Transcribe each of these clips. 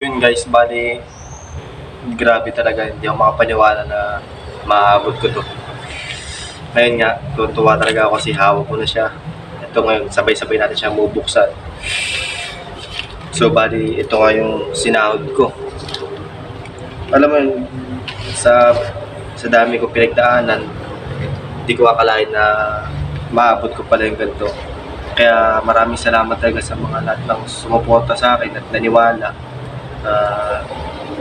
Yun guys, bali, grabe talaga. Hindi ako makapaniwala na maabot ko to. Ngayon nga, tuwa talaga ako kasi hawak ko na siya. Ito ngayon, sabay-sabay natin siya bubuksan. So, bali, ito nga yung sinahod ko. Alam mo yun, sa dami ko pinagdaanan, hindi ko akalain na maabot ko pala yung ganito. Kaya maraming salamat talaga sa mga lahat ng sumuporta sa akin at naniwala.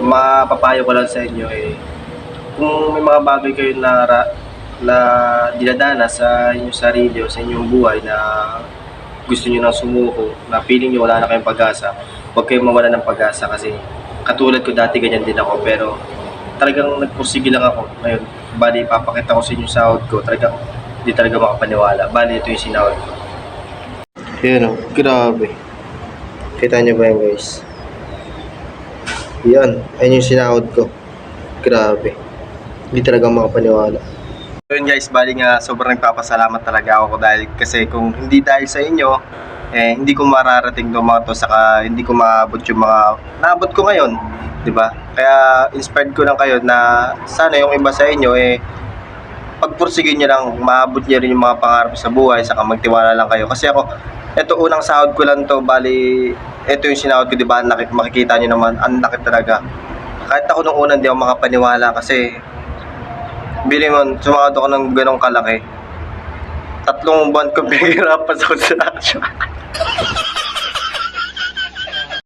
Mapapayo ko lang sa inyo kung may mga bagay kayo na dinadana sa inyong sarili o sa inyong buhay na gusto niyo nang sumuko, na feeling niyo wala na kayong pag-asa, huwag kayong mawala ng pag-asa kasi katulad ko dati ganyan din ako, pero talagang nagpursige lang ako. Ngayon, bali ipapakita ko sa inyo sahod ko, talagang hindi talaga makapaniwala. Bali ito yung sinahod ko. Yan o, grabe. Kita niyo ba yan guys? Yan, ayun yung sinahod ko. Grabe. Hindi talaga makapaniwala. So yun guys, bali nga sobrang nagpapasalamat talaga ako dahil kasi kung hindi dahil sa inyo, hindi ko mararating doon mga to, saka hindi ko maabot yung mga naabot ko ngayon, di ba? Kaya inspired ko lang kayo na sana yung iba sa inyo pagpursigin niyo lang, maabot niyo rin yung mga pangarap sa buhay, saka magtiwala lang kayo. Kasi ako, ito unang sahod ko lang to, bali ito yung sinahod ko, di ba? Makikita niyo naman, ang laki talaga. Kahit ako nung una hindi ako makapaniwala kasi bili mo, sumahod ako ng ganong kalaki. 3 buwan ko pinaghirapan sa construction.